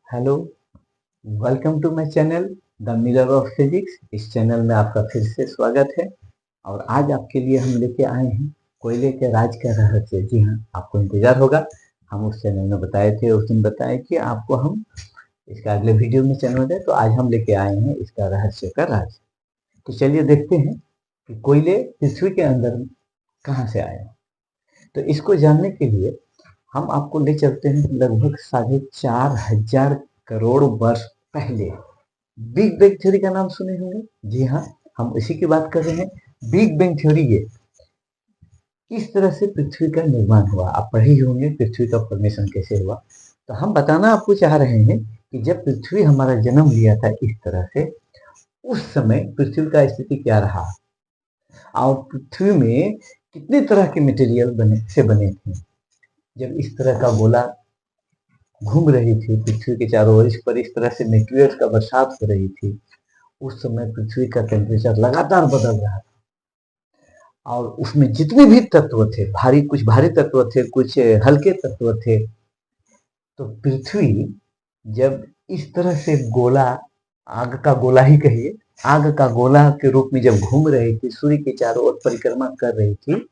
Hello, welcome to my channel the mirror of physics. इस channel में आपका फिर से स्वागत है। और आज आपके लिए हम लेके आए हैं कोयले के राज का रहस्य। जी हाँ, आपको इंतजार होगा। हम उस चैनल में बताए थे, उस दिन बताए कि आपको हम इसका अगले वीडियो में चैनल है, तो आज हम लेके आए हैं इसका रहस्य का राज। तो चलिए देखते हैं कि कोयले पृथ्वी के अंदर कहाँ से आए। तो इसको जानने के लिए हम आपको ले चलते हैं लगभग 4,500 करोड़ वर्ष पहले। बिग बैंग थ्योरी का नाम सुने होंगे। जी हाँ, हम इसी की बात कर रहे हैं। बिग बैंग थ्योरी ये किस तरह से पृथ्वी का निर्माण हुआ, आप पढ़े ही होंगे पृथ्वी का फॉर्मेशन कैसे हुआ। तो हम बताना आपको चाह रहे हैं कि जब पृथ्वी हमारा जन्म लिया था इस तरह से, उस समय पृथ्वी का स्थिति क्या रहा और पृथ्वी में कितने तरह के मटेरियल बने थे। जब इस तरह का गोला घूम रही थी पृथ्वी के चारों ओर, इस पर इस तरह से न्यूक्लियस का बरसात हो रही थी, उस समय पृथ्वी का टेम्परेचर लगातार बदल रहा था और उसमें जितने भी तत्व थे, कुछ भारी तत्व थे, कुछ हल्के तत्व थे। तो पृथ्वी जब इस तरह से गोला, आग का गोला ही कहिए, आग का गोला के रूप में जब घूम रही थी, सूर्य के चारों ओर परिक्रमा कर रही थी,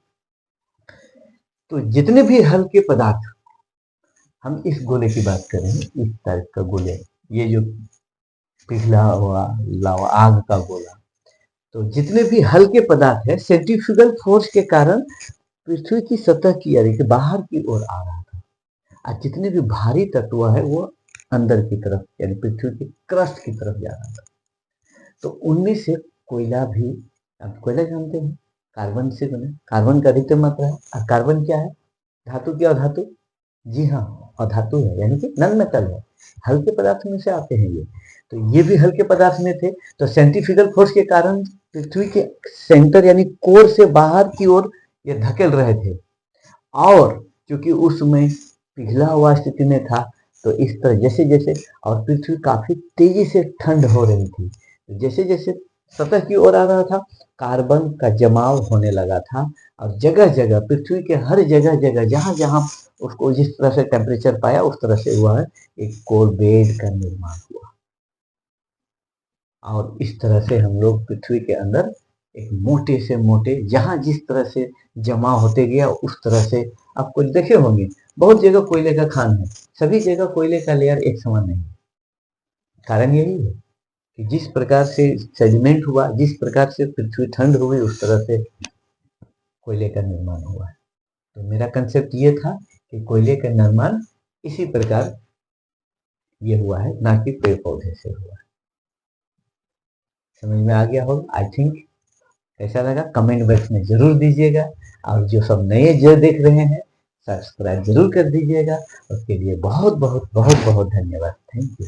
तो जितने भी हल्के पदार्थ, हम इस गोले की बात कर रहे हैं, इस टाइप का गोले, ये जो पिघला हुआ लावा आग का गोला, तो जितने भी हल्के पदार्थ है, सेंट्रीफ्यूगल फोर्स के कारण पृथ्वी की सतह की यानी कि बाहर की ओर आ रहा था, और जितने भी भारी तत्व है वो अंदर की तरफ यानी पृथ्वी की क्रस्ट की तरफ जा रहा था। तो उनमें से कोयला भी, आप कोयला जानते हैं, कार्बन से बने, कार्बन का अधिकतम मात्रा है। और कार्बन क्या है? धातु की अधातु। जी हाँ, अधातु है यानी कि नन मेटल है, हल्के पदार्थ में से आते हैं ये। तो ये भी हल्के पदार्थ में थे। तो सेंट्रीफ्यूगल फोर्स के कारण पृथ्वी के सेंटर यानी कोर से बाहर की ओर ये धकेल रहे थे। और क्योंकि उस समय पिघला हुआ स्थिति में था, तो इस तरह जैसे जैसे, और पृथ्वी काफी तेजी से ठंड हो रही थी, जैसे जैसे सतह की ओर आ रहा था, कार्बन का जमाव होने लगा था। और जगह जगह, पृथ्वी के हर जगह जगह, जहां जहां उसको जिस तरह से टेम्परेचर पाया, उस तरह से हुआ है, एक कोर बेड का निर्माण हुआ। और इस तरह से हम लोग पृथ्वी के अंदर एक मोटे से मोटे, जहां जिस तरह से जमा होते गया, उस तरह से आपको देखे होंगे बहुत जगह कोयले का खान है, सभी जगह कोयले का लेयर एक समान नहीं है। कारण यही है कि जिस प्रकार से सेडिमेंट हुआ, जिस प्रकार से पृथ्वी ठंड हुई, उस तरह से कोयले का निर्माण हुआ है। तो मेरा कंसेप्ट ये था कि कोयले का निर्माण इसी प्रकार ये हुआ है, ना कि पेड़ पौधे से हुआ है। समझ में आ गया होगा आई थिंक। कैसा लगा कमेंट बॉक्स में जरूर दीजिएगा। और जो सब नए जो देख रहे हैं, सब्सक्राइब जरूर कर दीजिएगा। उसके लिए बहुत बहुत बहुत बहुत धन्यवाद। Thank you.